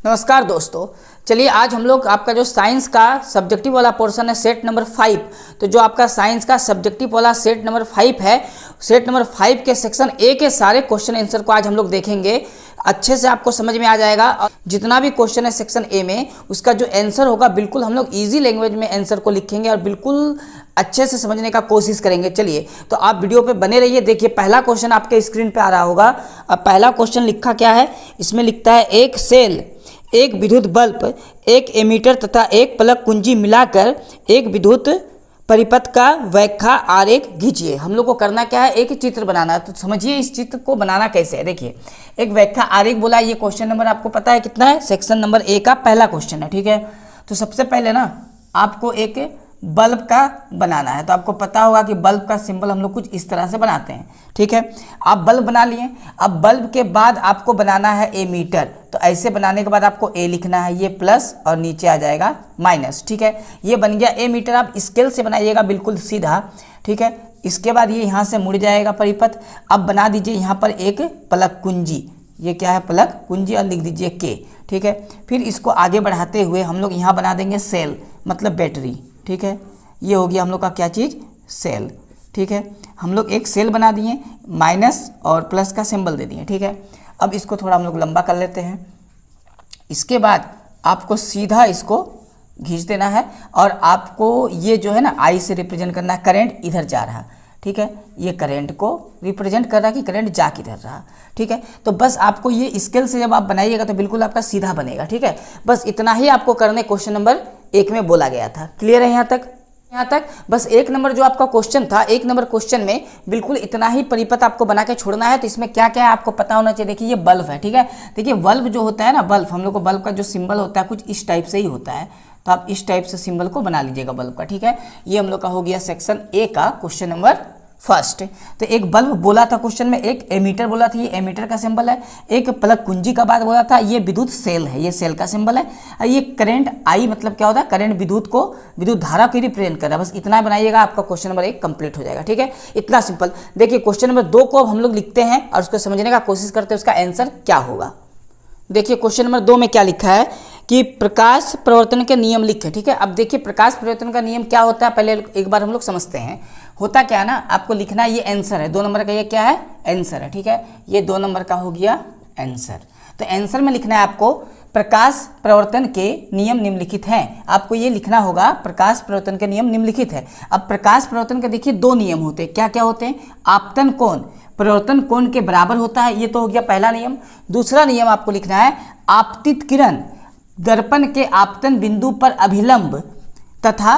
नमस्कार दोस्तों, चलिए आज हम लोग आपका जो साइंस का सब्जेक्टिव वाला पोर्शन है सेट नंबर 5। तो जो आपका साइंस का सब्जेक्टिव वाला सेट नंबर 5 है, सेट नंबर 5 के सेक्शन ए के सारे क्वेश्चन आंसर को आज हम लोग देखेंगे। अच्छे से आपको समझ में आ जाएगा और जितना भी क्वेश्चन है सेक्शन ए में उसका जो आंसर होगा बिल्कुल हम लोग ईजी लैंग्वेज में आंसर को लिखेंगे और बिल्कुल अच्छे से समझने का कोशिश करेंगे। चलिए तो आप वीडियो पे बने रहिए। देखिए पहला क्वेश्चन आपके स्क्रीन पे आ रहा होगा। अब पहला क्वेश्चन लिखा क्या है, इसमें लिखता है एक सेल, एक विद्युत बल्ब, एक एमीटर तथा एक प्लग कुंजी मिलाकर एक विद्युत परिपथ का व्याख्या आरेख खींचिए। हम लोग को करना क्या है, एक चित्र बनाना है। तो समझिए इस चित्र को बनाना कैसे है। देखिए एक व्याख्या आरेख बोला, ये क्वेश्चन नंबर आपको पता है कितना है, सेक्शन नंबर ए का पहला क्वेश्चन है। ठीक है, तो सबसे पहले ना आपको एक बल्ब का बनाना है। तो आपको पता होगा कि बल्ब का सिंबल हम लोग कुछ इस तरह से बनाते हैं। ठीक है, आप बल्ब बना लिए। अब बल्ब के बाद आपको बनाना है एमीटर। तो ऐसे बनाने के बाद आपको ए लिखना है, ये प्लस और नीचे आ जाएगा माइनस। ठीक है, ये बन गया एमीटर। आप स्केल से बनाइएगा बिल्कुल सीधा। ठीक है, इसके बाद ये यहाँ से मुड़ जाएगा परिपथ। अब बना दीजिए यहाँ पर एक प्लग कुंजी, ये क्या है प्लग कुंजी, और लिख दीजिए के। ठीक है, फिर इसको आगे बढ़ाते हुए हम लोग यहाँ बना देंगे सेल, मतलब बैटरी। ठीक है, ये हो गया हम लोग का क्या चीज़, सेल। ठीक है, हम लोग एक सेल बना दिए, माइनस और प्लस का सिंबल दे दिए। ठीक है, अब इसको थोड़ा हम लोग लंबा कर लेते हैं। इसके बाद आपको सीधा इसको खींच देना है और आपको ये जो है ना आई से रिप्रेजेंट करना है। करंट इधर जा रहा। ठीक है, ये करंट को रिप्रेजेंट कर रहा कि करंट जा किधर रहा। ठीक है, तो बस आपको ये स्केल से जब आप बनाइएगा तो बिल्कुल आपका सीधा बनेगा। ठीक है, बस इतना ही आपको करने क्वेश्चन नंबर 1 में बोला गया था। क्लियर है यहाँ तक? यहाँ तक बस 1 नंबर जो आपका क्वेश्चन था, 1 नंबर क्वेश्चन में बिल्कुल इतना ही परिपथ आपको बना के छोड़ना है। तो इसमें क्या क्या है आपको पता होना चाहिए। देखिए ये बल्ब है। ठीक है, देखिए बल्ब जो होता है ना, बल्ब हम लोग को बल्ब का जो सिंबल होता है कुछ इस टाइप से ही होता है। तो आप इस टाइप से सिंबल को बना लीजिएगा बल्ब का। ठीक है, ये हम लोग का हो गया सेक्शन ए का क्वेश्चन नंबर फर्स्ट। तो एक बल्ब बोला था क्वेश्चन में, एक एमीटर बोला था, ये एमीटर का सिंबल है। एक प्लग कुंजी का बात बोला था, ये विद्युत सेल है, ये सेल का सिंबल है। और ये करंट आई मतलब क्या होता है, करंट विद्युत को, विद्युत धारा को रिप्रेजेंट कर रहा है। बस इतना बनाइएगा, आपका क्वेश्चन नंबर 1 कंप्लीट हो जाएगा। ठीक है, इतना सिंपल। देखिए क्वेश्चन नंबर 2 को अब हम लोग लिखते हैं और उसको समझने का कोशिश करते हैं उसका आंसर क्या होगा। देखिए क्वेश्चन नंबर 2 में क्या लिखा है कि प्रकाश प्रवर्तन के नियम लिखे। ठीक है, अब देखिए प्रकाश प्रवर्तन का नियम क्या होता है, पहले एक बार हम लोग समझते हैं। होता क्या है ना, आपको लिखना है, ये आंसर है 2 नंबर का, ये क्या है आंसर है। ठीक है, ये 2 नंबर का हो गया आंसर। तो आंसर में लिखना है आपको प्रकाश प्रवर्तन के नियम निम्नलिखित हैं। आपको ये लिखना होगा प्रकाश प्रवर्तन के नियम निम्नलिखित है। अब प्रकाश प्रवर्तन के देखिए 2 नियम होते हैं। क्या क्या होते हैं, आपतन कोण प्रवर्तन कोण के बराबर होता है, ये तो हो गया पहला नियम। दूसरा नियम आपको लिखना है आपतित किरण दर्पण के आपतन बिंदु पर अभिलंब तथा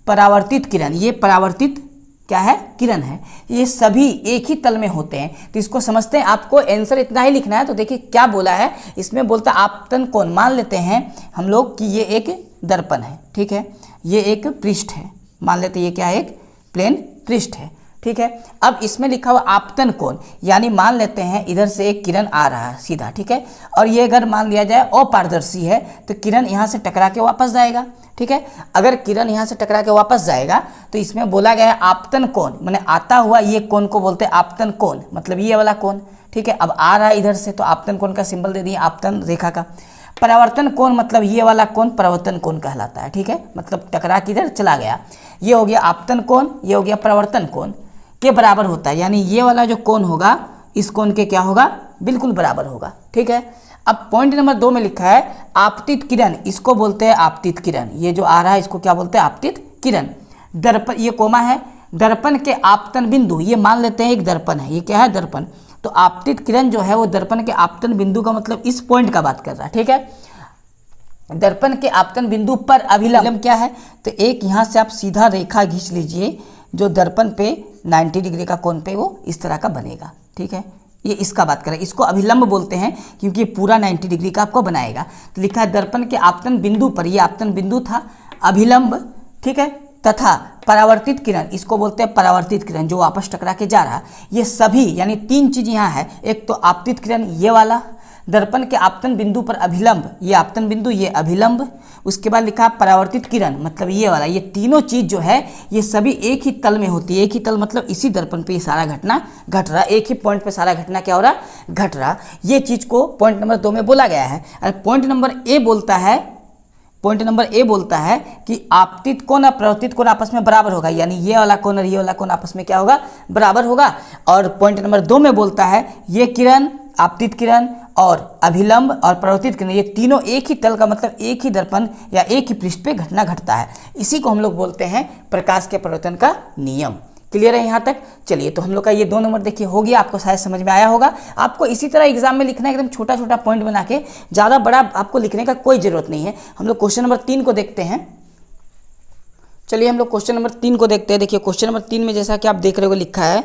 परावर्तित किरण, ये परावर्तित क्या है किरण है, ये सभी एक ही तल में होते हैं। तो इसको समझते हैं, आपको आंसर इतना ही लिखना है। तो देखिए क्या बोला है इसमें, बोलता है आपतन कोण, मान लेते हैं हम लोग कि ये एक दर्पण है। ठीक है, ये एक पृष्ठ है, मान लेते हैं ये क्या है, एक प्लेन पृष्ठ है। ठीक है, अब इसमें लिखा हुआ आपतन कोण, यानी मान लेते हैं इधर से एक किरण आ रहा है सीधा। ठीक है, और ये अगर मान लिया जाए अपारदर्शी है तो किरण यहाँ से टकरा के वापस जाएगा। ठीक है, अगर किरण यहाँ से टकरा के वापस जाएगा तो इसमें बोला गया है आपतन कोण, माने आता हुआ ये कोण को बोलते हैं आपतन कोण, मतलब ये वाला कोण। ठीक है, अब आ रहा है इधर से तो आपतन कोण का सिंबल दे दिए आपतन रेखा का। परावर्तन कोण मतलब ये वाला कोण परावर्तन कोण कहलाता है। ठीक है, मतलब टकरा किधर चला गया, ये हो गया आपतन कोण, ये हो गया परावर्तन कोण के बराबर होता है। यानी ये वाला जो कोण होगा इस कोण के क्या होगा, बिल्कुल बराबर होगा। ठीक है, अब पॉइंट नंबर 2 में लिखा है आपतित किरण, इसको बोलते हैं आपतित किरण, ये जो आ रहा है इसको क्या बोलते हैं आपतित किरण। दर्पण, ये कोमा है, दर्पण के आपतन बिंदु, ये मान लेते हैं एक दर्पण है, ये क्या है दर्पण। तो आपतित किरण जो है वो दर्पण के आपतन बिंदु का मतलब इस पॉइंट का बात कर रहा है। ठीक है, दर्पण के आपतन बिंदु पर अभिलंब क्या है, तो एक यहाँ से आप सीधा रेखा खींच लीजिए जो दर्पण पे 90 डिग्री का कोण पे वो इस तरह का बनेगा। ठीक है, ये इसका बात करें, इसको अभिलंब बोलते हैं क्योंकि ये पूरा 90 डिग्री का आपको बनाएगा। तो लिखा है दर्पण के आपतन बिंदु पर, ये आपतन बिंदु था, अभिलंब। ठीक है, तथा परावर्तित किरण, इसको बोलते हैं परावर्तित किरण, जो वापस टकरा के जा रहा। ये सभी यानी 3 चीज यहाँ है, एक तो आपतित किरण ये वाला, दर्पण के आपतन बिंदु पर अभिलंब, ये आपतन बिंदु, ये अभिलंब, उसके बाद लिखा परावर्तित किरण, मतलब ये वाला, ये तीनों चीज जो है ये सभी एक ही तल में होती है। एक ही तल मतलब इसी दर्पण पे ये सारा घटना घट रहा, एक ही पॉइंट पे सारा घटना क्या हो रहा, घट रहा। ये चीज को पॉइंट नंबर 2 में बोला गया है। और पॉइंट नंबर ए बोलता है कि आपतित कोण और परावर्तित कोण आपस में बराबर होगा, यानी ये वाला कोण और ये वाला कोण आपस में क्या होगा, बराबर होगा। और पॉइंट नंबर 2 में बोलता है ये किरण, आपतित किरण और अभिलंब और परावर्तित किरण, ये तीनों एक ही तल का मतलब एक ही दर्पण या एक ही पृष्ठ पे घटना घटता है। इसी को हम लोग बोलते हैं प्रकाश के परावर्तन का नियम। क्लियर है यहाँ तक? चलिए, तो हम लोग का ये 2 नंबर देखिए हो गया, आपको शायद समझ में आया होगा। आपको इसी तरह एग्जाम में लिखना है, एकदम छोटा छोटा पॉइंट बना के, ज़्यादा बड़ा आपको लिखने का कोई ज़रूरत नहीं है। हम लोग क्वेश्चन नंबर 3 को देखते हैं। चलिए हम लोग क्वेश्चन नंबर 3 को देखते हैं। देखिए क्वेश्चन नंबर 3 में जैसा कि आप देख रहे हो लिखा है,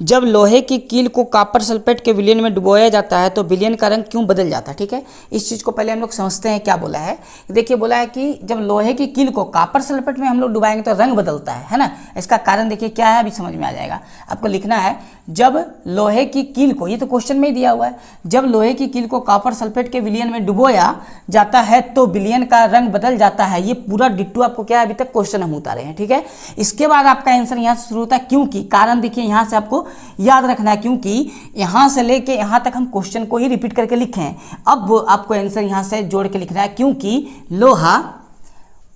जब लोहे की कील को कॉपर सल्फेट के विलयन में डुबोया जाता है तो विलयन का रंग क्यों बदल जाता है। ठीक है, इस चीज़ को पहले हम लोग समझते हैं क्या बोला है। देखिए बोला है कि जब लोहे की कील को कॉपर सल्फेट में हम लोग डुबाएंगे तो रंग बदलता है ना। इसका कारण देखिए क्या है, अभी समझ में आ जाएगा। आपको लिखना है जब लोहे की कील को, ये तो क्वेश्चन में ही दिया हुआ है, जब लोहे की कील को कॉपर सल्फेट के विलयन में डुबोया जाता है तो विलयन का रंग बदल जाता है। ये पूरा डिट्टो आपको क्या है, अभी तक क्वेश्चन हम उतारे हैं। ठीक है, इसके बाद आपका आंसर यहाँ से शुरू होता है क्योंकि। कारण देखिए यहाँ से आपको याद रखना है, क्योंकि यहाँ से लेके यहाँ तक हम क्वेश्चन को ही रिपीट करके लिखे हैं। अब आपको आंसर यहाँ से जोड़ के लिखना है, क्योंकि लोहा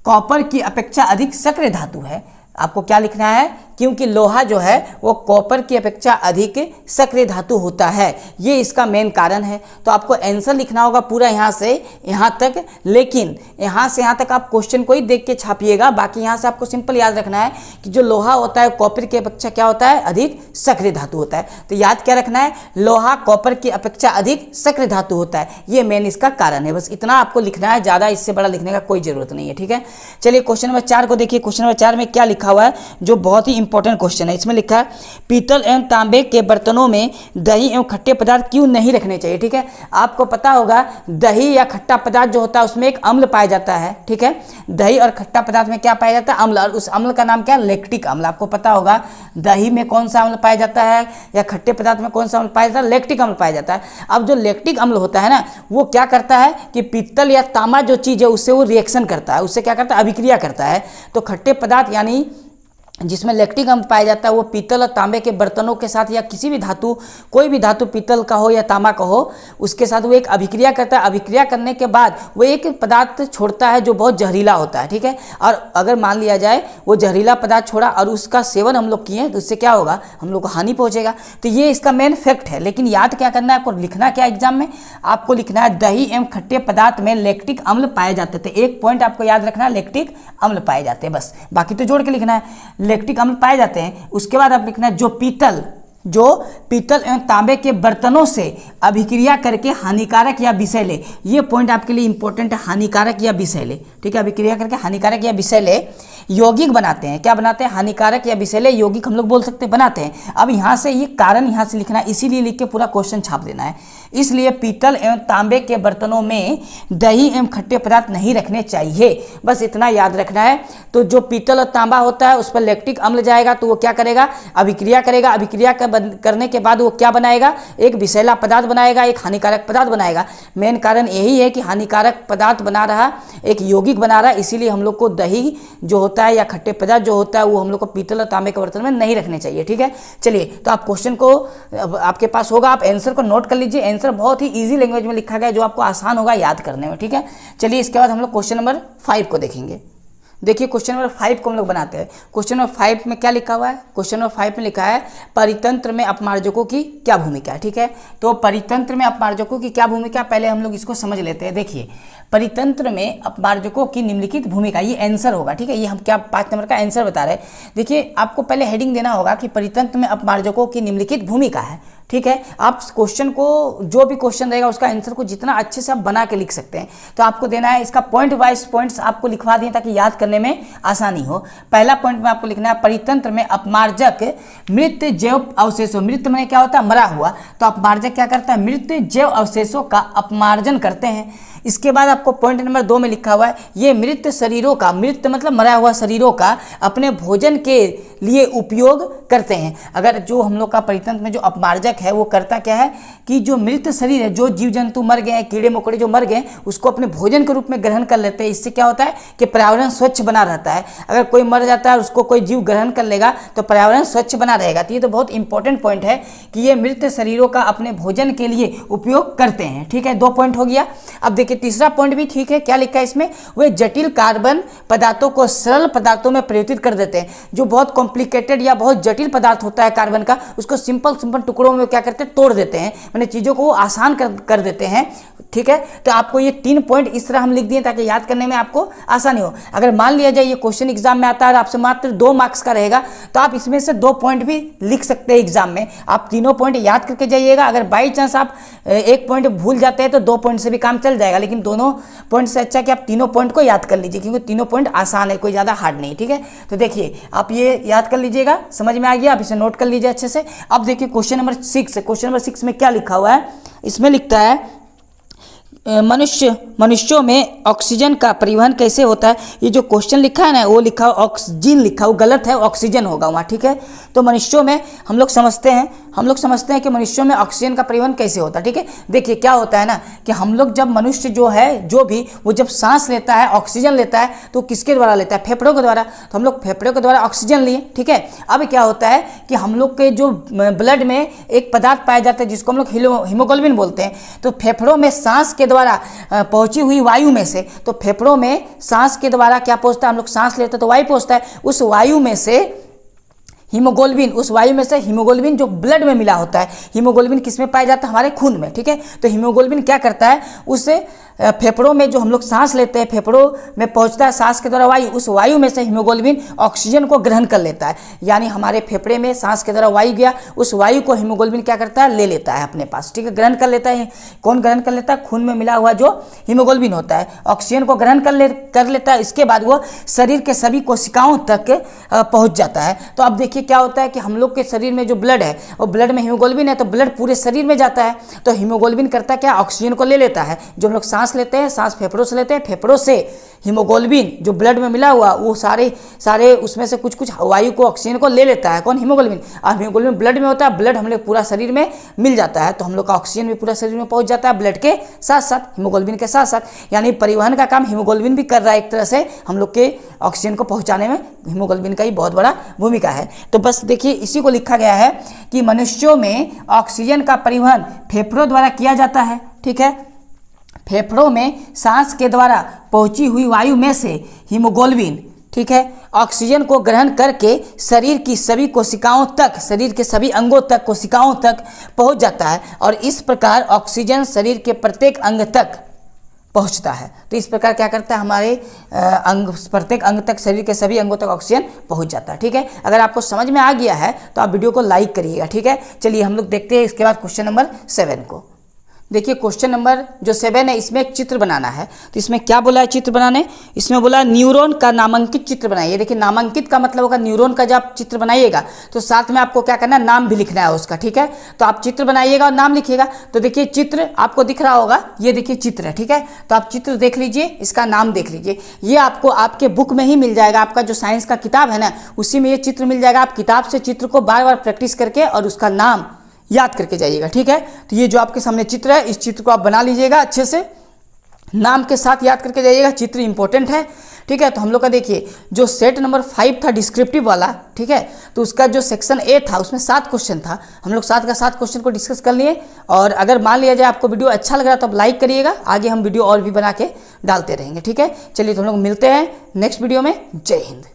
कॉपर की अपेक्षा अधिक सक्रिय धातु है। आपको क्या लिखना है, क्योंकि लोहा जो है वो कॉपर की अपेक्षा अधिक सक्रिय धातु होता है, ये इसका मेन कारण है। तो आपको आंसर लिखना होगा पूरा यहाँ से यहाँ तक, लेकिन यहाँ से यहाँ तक आप क्वेश्चन को ही देख के छापिएगा। बाकी यहाँ से आपको सिंपल याद रखना है कि जो लोहा होता है कॉपर की अपेक्षा क्या होता है, अधिक सक्रिय धातु होता है। तो याद क्या रखना है, लोहा कॉपर की अपेक्षा अधिक सक्रिय धातु होता है, ये मेन इसका कारण है। बस इतना आपको लिखना है, ज़्यादा इससे बड़ा लिखने का कोई ज़रूरत नहीं है। ठीक है, चलिए क्वेश्चन नंबर 4 को देखिए। क्वेश्चन नंबर 4 में क्या लिखा हुआ है, जो बहुत ही इंपॉर्टेंट क्वेश्चन है। इसमें लिखा है पीतल एवं तांबे के बर्तनों में दही एवं खट्टे पदार्थ क्यों नहीं रखने चाहिए। ठीक है, आपको पता होगा दही या खट्टा पदार्थ जो होता है उसमें एक अम्ल पाया जाता है। ठीक है, दही और खट्टा पदार्थ में क्या पाया जाता है, अम्ल, और उस अम्ल का नाम क्या है, लैक्टिक अम्ल। आपको पता होगा दही में कौन सा अम्ल पाया जाता है या खट्टे पदार्थ में कौन सा अम्ल पाया जाता है, लैक्टिक अम्ल पाया जाता है। अब जो लैक्टिक अम्ल होता है ना, वो क्या करता है कि पीतल या तांबा जो चीज़ है उससे वो रिएक्शन करता है, उससे क्या करता है, अभिक्रिया करता है। तो खट्टे पदार्थ यानी जिसमें लैक्टिक अम्ल पाया जाता है वो पीतल और तांबे के बर्तनों के साथ या किसी भी धातु, कोई भी धातु पीतल का हो या तांबा का हो, उसके साथ वो एक अभिक्रिया करता है। अभिक्रिया करने के बाद वो एक पदार्थ छोड़ता है जो बहुत जहरीला होता है। ठीक है, और अगर मान लिया जाए वो जहरीला पदार्थ छोड़ा और उसका सेवन हम लोग किए तो उससे क्या होगा, हम लोग को हानि पहुंचेगा। तो ये इसका मेन फैक्ट है। लेकिन याद क्या करना है आपको, लिखना क्या एग्जाम में, आपको लिखना है दही एवं खट्टे पदार्थ में लैक्टिक अम्ल पाए जाते थे। एक पॉइंट आपको याद रखना है, लैक्टिक अम्ल पाए जाते हैं, बस बाकी तो जोड़ के लिखना है। लैक्टिक अम्ल पाए जाते हैं। उसके बाद आप लिखना है जो पीतल एवं तांबे के बर्तनों से अभिक्रिया करके हानिकारक या विषैले, ये पॉइंट आपके लिए इंपॉर्टेंट है, हानिकारक या विषैले। ठीक है, अभिक्रिया करके हानिकारक या विषैले यौगिक बनाते हैं। क्या बनाते हैं, हानिकारक या विषैले यौगिक हम लोग बोल सकते हैं, बनाते हैं। अब यहाँ से ये कारण यहाँ से लिखना है, इसीलिए लिख के पूरा क्वेश्चन छाप देना है। इसलिए पीतल एवं तांबे के बर्तनों में दही एवं खट्टे पदार्थ नहीं रखने चाहिए, बस इतना याद रखना है। तो जो पीतल और तांबा होता है उस पर लैक्टिक अम्ल जाएगा तो वो क्या करेगा, अभिक्रिया करेगा। अभिक्रिया करने के बाद वो क्या बनाएगा, एक विषैला पदार्थ बनाएगा, एक हानिकारक पदार्थ बनाएगा। मेन कारण यही है कि हानिकारक पदार्थ बना रहा, एक यौगिक बना रहा, इसीलिए हम लोग को दही जो होता है या खट्टे पदार्थ जो होता है वो हम लोग को पीतल और तांबे के बर्तन में नहीं रखने चाहिए। ठीक है, चलिए तो आप क्वेश्चन को आपके पास होगा, आप आंसर को नोट कर लीजिए। आंसर बहुत ही इजी लैंग्वेज में लिखा गया है जो आपको आसान होगा याद करने में। ठीक है, चलिए इसके बाद हम लोग क्वेश्चन नंबर 5 को देखेंगे। देखिए क्वेश्चन नंबर 5 को हम लोग बनाते हैं। क्वेश्चन नंबर 5 में क्या लिखा हुआ है, क्वेश्चन नंबर 5 में लिखा है परितंत्र में अपमार्जकों की क्या भूमिका है। ठीक है, तो परितंत्र में अपमार्जकों की क्या भूमिका, पहले हम लोग इसको समझ लेते हैं। देखिए परितंत्र में अपमार्जकों की निम्नलिखित भूमिका, ये आंसर होगा। ठीक है, ये हम क्या 5 नंबर का आंसर बता रहे हैं। देखिए आपको पहले हेडिंग देना होगा कि परितंत्र में अपमार्जकों की निम्नलिखित भूमिका है। ठीक है, आप क्वेश्चन को, जो भी क्वेश्चन रहेगा उसका आंसर को जितना अच्छे से आप बना के लिख सकते हैं, तो आपको देना है। इसका पॉइंट वाइज पॉइंट्स आपको लिखवा दिए ताकि याद कर करने में आसानी हो। पहला पॉइंट में आपको लिखना है परितंत्र में अपमार्जक मृत जैव अवशेषों, मृत में क्या होता है मरा हुआ, तो अपमार्जक क्या करता है मृत जैव अवशेषों का अपमार्जन करते हैं। इसके बाद आपको पॉइंट नंबर 2 में लिखा हुआ है ये मृत शरीरों का, मृत मतलब मरा हुआ शरीरों का अपने भोजन के लिए उपयोग करते हैं। अगर जो हम लोग का परितंत्र में जो अपमार्जक है वो करता क्या है कि जो मृत शरीर है, जो जीव जंतु मर गए हैं, कीड़े मकोड़े जो मर गए, उसको अपने भोजन के रूप में ग्रहण कर लेते हैं। इससे क्या होता है कि पर्यावरण स्वच्छ बना रहता है। अगर कोई मर जाता है उसको कोई जीव ग्रहण कर लेगा तो पर्यावरण स्वच्छ बना रहेगा। तो ये तो बहुत इंपॉर्टेंट पॉइंट है कि ये मृत शरीरों का अपने भोजन के लिए उपयोग करते हैं। ठीक है, 2 पॉइंट हो गया। अब देखिए तीसरा पॉइंट भी ठीक है, क्या लिखा है इसमें, वे जटिल कार्बन पदार्थों को सरल पदार्थों में परिवर्तित कर देते हैं। जो बहुत कॉम्प्लिकेटेड या बहुत जटिल पदार्थ होता है कार्बन का, उसको सिंपल टुकड़ों में क्या करते हैं तोड़ देते हैं, मैंने चीज़ों को आसान कर देते हैं। ठीक है, तो आपको ये 3 पॉइंट इस तरह हम लिख दिए ताकि याद करने में आपको आसानी हो। अगर मान लिया जाए ये क्वेश्चन एग्जाम में आता है और आपसे मात्र 2 मार्क्स का रहेगा तो आप इसमें से 2 पॉइंट भी लिख सकते हैं एग्जाम में। आप तीनों पॉइंट याद करके जाइएगा। अगर बाई चांस आप 1 पॉइंट भूल जाते हैं तो 2 पॉइंट से भी काम चल जाएगा, लेकिन दोनों पॉइंट से अच्छा कि आप तीनों पॉइंट को याद कर लीजिए, क्योंकि तीनों पॉइंट आसान है, कोई ज़्यादा हार्ड नहीं। ठीक है, तो देखिए आप ये याद कर लीजिएगा, समझ में आ गया, आप इसे नोट कर लीजिए अच्छे से। अब देखिए क्वेश्चन नंबर 6, क्वेश्चन नंबर 6 में क्या लिखा हुआ है, इसमें लिखता है मनुष्यों में ऑक्सीजन का परिवहन कैसे होता है। ये जो क्वेश्चन लिखा है ना वो लिखा ऑक्सीजन लिखा, वो गलत है, ऑक्सीजन होगा वहाँ। ठीक है, तो मनुष्यों में हम लोग समझते हैं कि मनुष्यों में ऑक्सीजन का परिवहन कैसे होता है। ठीक है, देखिए क्या होता है ना कि हम लोग जब मनुष्य जो है जो भी वो जब सांस लेता है, ऑक्सीजन लेता है, तो किसके द्वारा लेता है, फेफड़ों के द्वारा। तो हम लोग फेफड़ों के द्वारा ऑक्सीजन लिए। ठीक है, अब क्या होता है कि हम लोग के जो ब्लड में एक पदार्थ पाया जाता है जिसको हम लोग हीमोग्लोबिन बोलते हैं, तो फेफड़ों में सांस के द्वारा पहुंची हुई वायु में से, तो फेफड़ों में सांस के द्वारा क्या पहुंचता है, हम लोग सांस लेते हैं तो वायु पहुंचता है, उस वायु में से हीमोग्लोबिन, उस वायु में से हीमोग्लोबिन जो ब्लड में मिला होता है, हीमोग्लोबिन किस में पाया जाता है, हमारे खून में। ठीक है, तो हीमोग्लोबिन क्या करता है, उससे फेफड़ों में जो हम लोग सांस लेते हैं, फेफड़ों में पहुंचता है सांस के द्वारा वायु, उस वायु में से हीमोग्लोबिन ऑक्सीजन को ग्रहण कर लेता है। यानी हमारे फेफड़े में सांस के द्वारा वायु गया, उस वायु को हीमोग्लोबिन क्या करता है, ले लेता है अपने पास। ठीक है, ग्रहण कर लेता है। कौन ग्रहण कर लेता है, खून में मिला हुआ जो हीमोग्लोबिन होता है ऑक्सीजन को ग्रहण कर लेता है। इसके बाद वो शरीर के सभी कोशिकाओं तक पहुँच जाता है। तो अब देखिए क्या होता है कि हम लोग के शरीर में जो ब्लड है, वो ब्लड में हीमोग्लोबिन है, तो ब्लड पूरे शरीर में जाता है। तो हीमोग्लोबिन करता क्या, ऑक्सीजन को ले लेता है। जो हम लोग सांस लेते हैं, सांस फेफड़ों से लेते हैं, फेफड़ों से हीमोग्लोबिन जो ब्लड में मिला हुआ वो सारे उसमें से कुछ वायु को, ऑक्सीजन को ले लेता है। कौन, हीमोग्लोबिन। और हीमोग्लोबिन ब्लड में होता है, ब्लड हम लोग पूरा शरीर में मिल जाता है, तो हम लोग का ऑक्सीजन भी पूरा शरीर में पहुंच जाता है ब्लड के साथ साथ, हीमोग्लोबिन के साथ साथ। यानी परिवहन का काम हीमोग्लोबिन भी कर रहा है एक तरह से, हम लोग के ऑक्सीजन को पहुंचाने में हीमोग्लोबिन का ही बहुत बड़ा भूमिका है। तो बस देखिए इसी को लिखा गया है कि मनुष्यों में ऑक्सीजन का परिवहन फेफड़ों द्वारा किया जाता है। ठीक है, फेफड़ों में सांस के द्वारा पहुंची हुई वायु में से हीमोग्लोबिन, ठीक है, ऑक्सीजन को ग्रहण करके शरीर की सभी कोशिकाओं तक, शरीर के सभी अंगों तक, कोशिकाओं तक पहुंच जाता है, और इस प्रकार ऑक्सीजन शरीर के प्रत्येक अंग तक पहुंचता है। तो इस प्रकार क्या करता है, हमारे प्रत्येक अंग तक, शरीर के सभी अंगों तक ऑक्सीजन पहुंच जाता है। ठीक है, अगर आपको समझ में आ गया है तो आप वीडियो को लाइक करिएगा। ठीक है, चलिए हम लोग देखते हैं इसके बाद क्वेश्चन नंबर 7 को। देखिए क्वेश्चन नंबर जो 7 है, इसमें एक चित्र बनाना है। तो इसमें क्या बोला है चित्र बनाने, इसमें बोला न्यूरॉन का नामांकित चित्र बनाइए। देखिए नामांकित का मतलब होगा न्यूरॉन का, जब आप चित्र बनाइएगा तो साथ में आपको क्या करना है, नाम भी लिखना है उसका। ठीक है, तो आप चित्र बनाइएगा और नाम लिखिएगा। तो देखिए चित्र आपको दिख रहा होगा, ये देखिए चित्र है। ठीक है, तो आप चित्र देख लीजिए, इसका नाम देख लीजिए। ये आपको आपके बुक में ही मिल जाएगा, आपका जो साइंस का किताब है ना उसी में ये चित्र मिल जाएगा। आप किताब से चित्र को बार बार प्रैक्टिस करके और उसका नाम याद करके जाइएगा। ठीक है, तो ये जो आपके सामने चित्र है, इस चित्र को आप बना लीजिएगा अच्छे से, नाम के साथ याद करके जाइएगा, चित्र इंपॉर्टेंट है। ठीक है, तो हम लोग का देखिए जो सेट नंबर 5 था डिस्क्रिप्टिव वाला, ठीक है, तो उसका जो सेक्शन ए था उसमें 7 क्वेश्चन था। हम लोग 7 का 7 क्वेश्चन को डिस्कस कर लिए। और अगर मान लिया जाए आपको वीडियो अच्छा लग रहा है तो आप लाइक करिएगा, आगे हम वीडियो और भी बना के डालते रहेंगे। ठीक है, चलिए तो हम लोग मिलते हैं नेक्स्ट वीडियो में। जय हिंद।